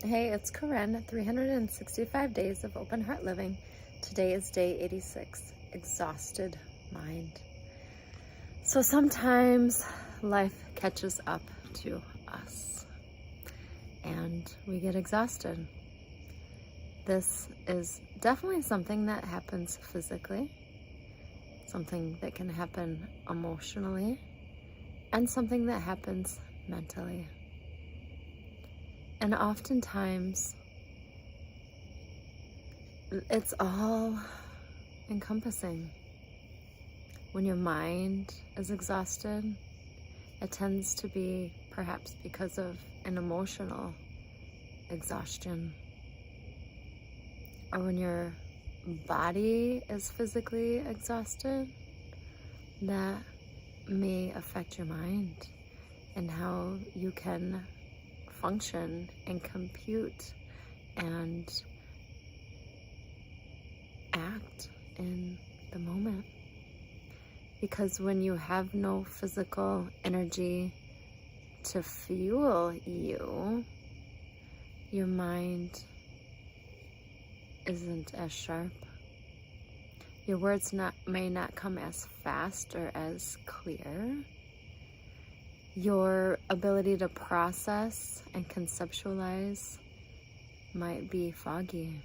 Hey, it's Korinn, 365 Days of Open Heart Living. Today is day 86, Exhausted Mind. So sometimes life catches up to us and we get exhausted. This is definitely something that happens physically, something that can happen emotionally, and something that happens mentally. And oftentimes, it's all encompassing. When your mind is exhausted, it tends to be perhaps because of an emotional exhaustion. Or when your body is physically exhausted, that may affect your mind and how you can function and compute and act in the moment. Because when you have no physical energy to fuel you, your mind isn't as sharp. Your words may not come as fast or as clear. Your ability to process and conceptualize might be foggy.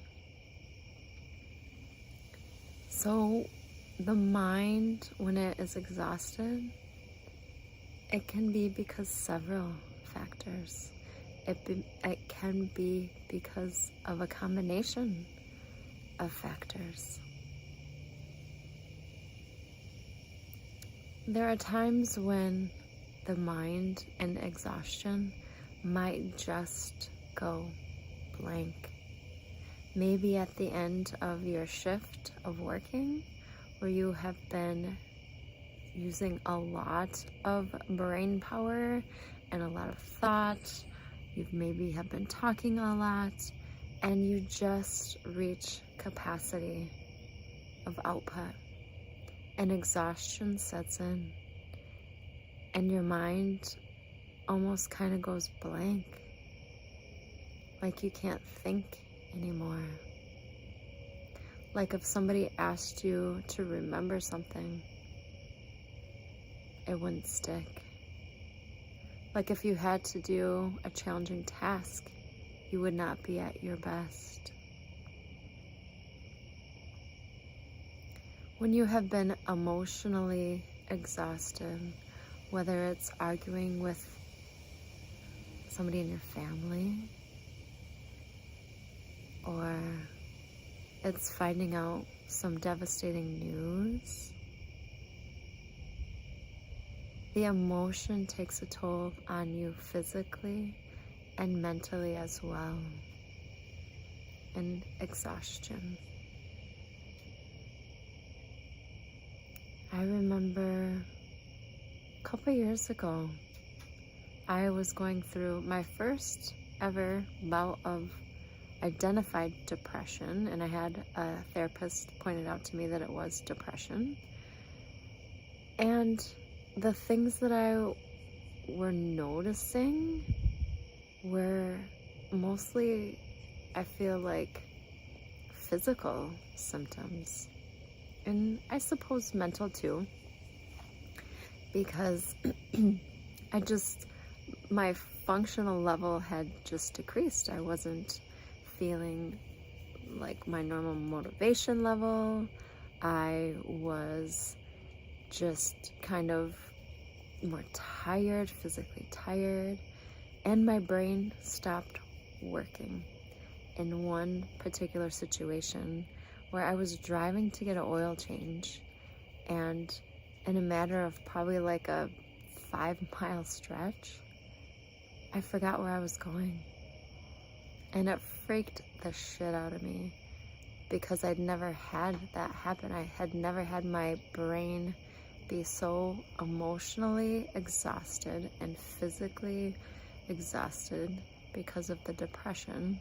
So the mind, when it is exhausted, it can be because several factors. It can be because of a combination of factors. There are times when the mind in exhaustion might just go blank. Maybe at the end of your shift of working, where you have been using a lot of brain power and a lot of thought, you maybe have been talking a lot, and you just reach capacity of output, and exhaustion sets in. And your mind almost kind of goes blank, like you can't think anymore. Like if somebody asked you to remember something, it wouldn't stick. Like if you had to do a challenging task, you would not be at your best. When you have been emotionally exhausted, whether it's arguing with somebody in your family, or it's finding out some devastating news, the emotion takes a toll on you physically and mentally as well, and exhaustion. I remember a couple years ago, I was going through my first ever bout of identified depression, and I had a therapist pointed out to me that it was depression. And the things that I were noticing were mostly, I feel like, physical symptoms, and I suppose mental too, because my functional level had just decreased. I wasn't feeling like my normal motivation level. I was just kind of more tired, physically tired, and my brain stopped working. In one particular situation where I was driving to get an oil change, and in a matter of probably like a 5-mile stretch, I forgot where I was going. And it freaked the shit out of me because I'd never had that happen. I had never had my brain be so emotionally exhausted and physically exhausted because of the depression.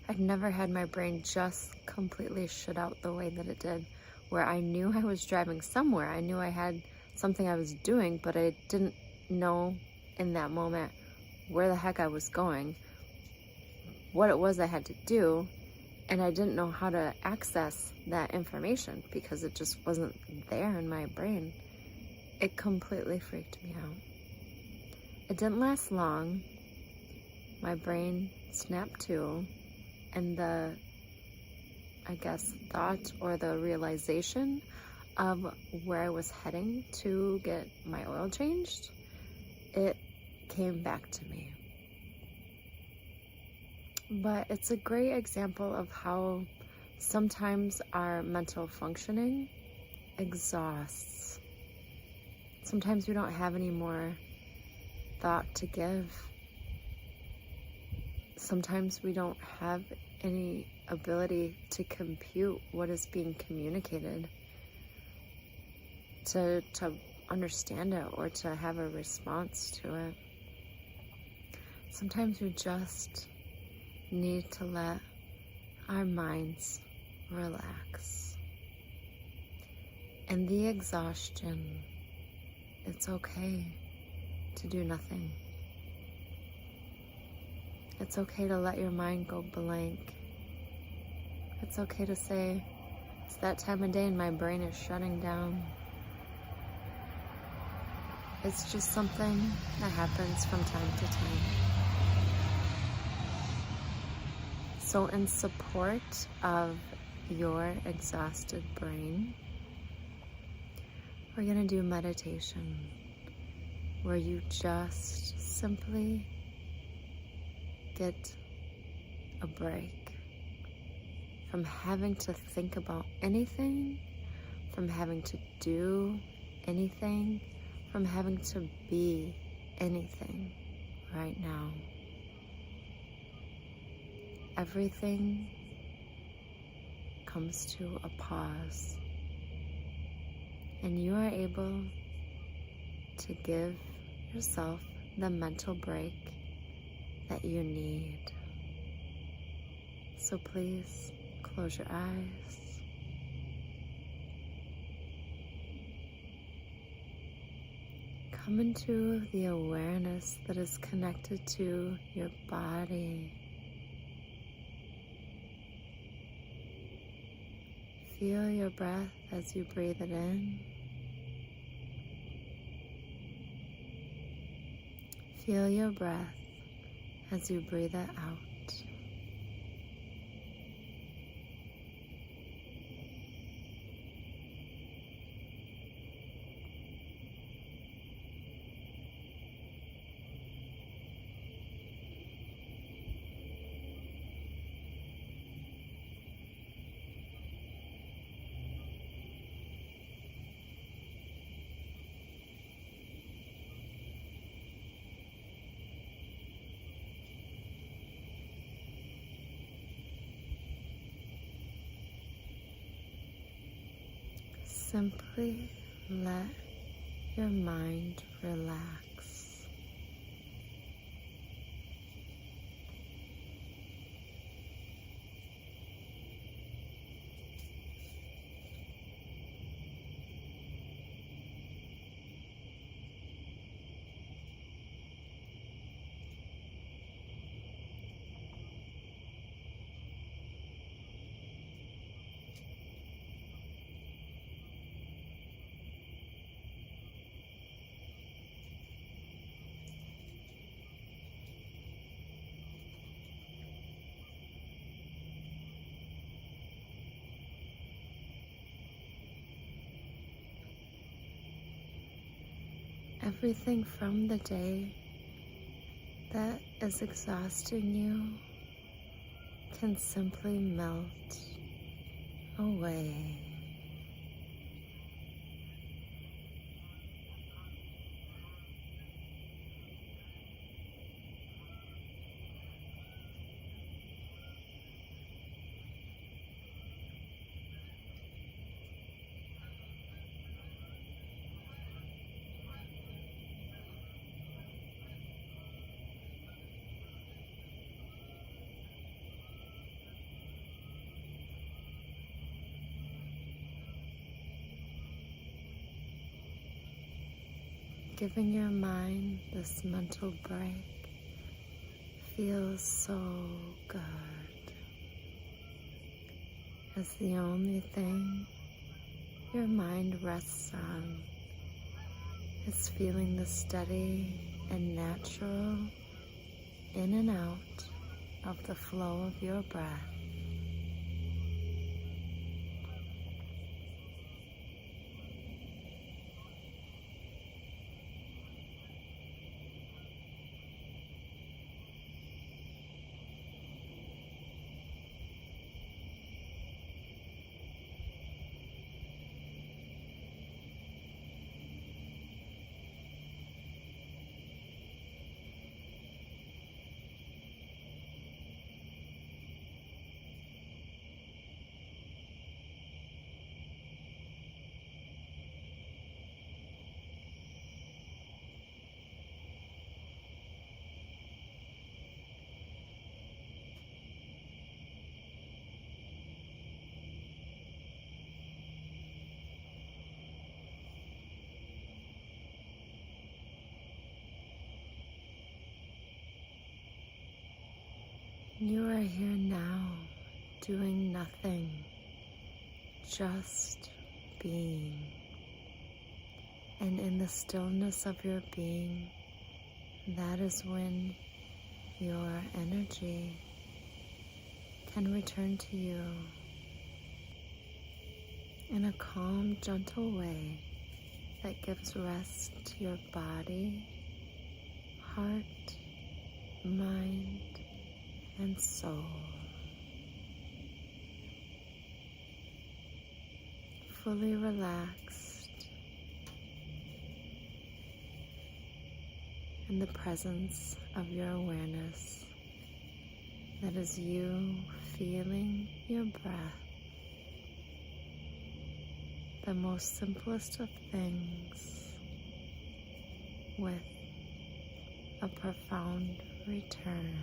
I'd never had my brain just completely shut out the way that it did, where I knew I was driving somewhere. I knew I had something I was doing, but I didn't know in that moment where the heck I was going, what it was I had to do, and I didn't know how to access that information because it just wasn't there in my brain. It completely freaked me out. It didn't last long. My brain snapped to, and the, I guess, thought or the realization of where I was heading to get my oil changed, it came back to me. But it's a great example of how sometimes our mental functioning exhausts. Sometimes we don't have any more thought to give. Sometimes we don't have any ability to compute what is being communicated, to understand it or to have a response to it. Sometimes we just need to let our minds relax. In the exhaustion, it's okay to do nothing. It's okay to let your mind go blank. It's okay to say, it's that time of day and my brain is shutting down. It's just something that happens from time to time. So in support of your exhausted brain, we're going to do meditation where you just simply get a break from having to think about anything, from having to do anything, from having to be anything right now. Everything comes to a pause, and you are able to give yourself the mental break that you need. So please close your eyes. Come into the awareness that is connected to your body. Feel your breath as you breathe it in. Feel your breath as you breathe it out. Simply let your mind relax. Everything from the day that is exhausting you can simply melt away. Giving your mind this mental break, feels so good, as the only thing your mind rests on is feeling the steady and natural in and out of the flow of your breath. You are here now, doing nothing, just being. And in the stillness of your being, that is when your energy can return to you in a calm, gentle way that gives rest to your body, heart, mind, and soul. Fully relaxed in the presence of your awareness, that is you feeling your breath, the most simplest of things, with a profound return,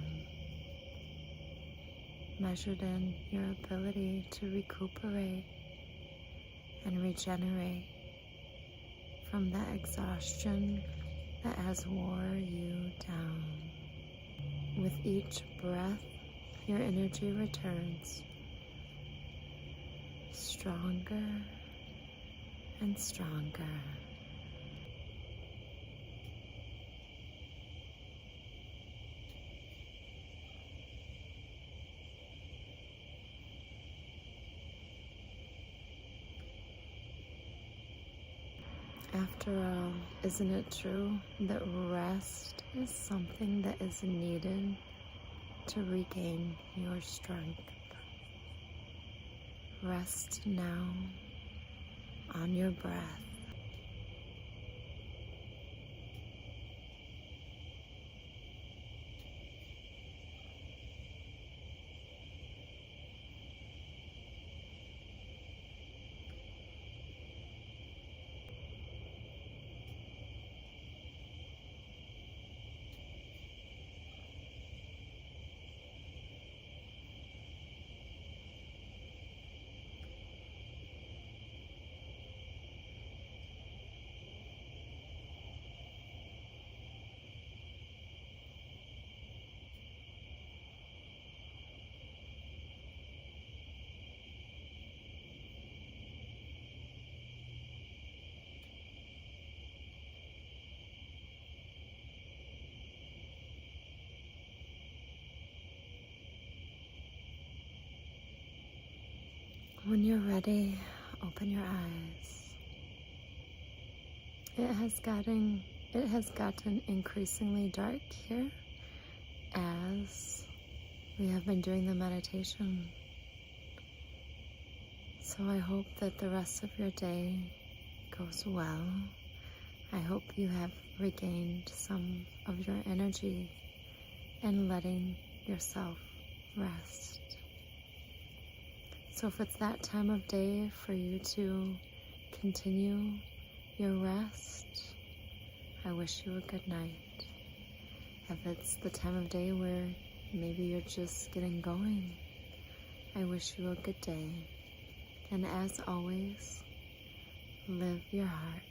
measured in your ability to recuperate and regenerate from that exhaustion that has wore you down. With each breath, your energy returns stronger and stronger. After all, isn't it true that rest is something that is needed to regain your strength? Rest now on your breath. When you're ready, open your eyes. It has gotten increasingly dark here as we have been doing the meditation. So I hope that the rest of your day goes well. I hope you have regained some of your energy and letting yourself rest. So if it's that time of day for you to continue your rest, I wish you a good night. If it's the time of day where maybe you're just getting going, I wish you a good day. And as always, live your heart.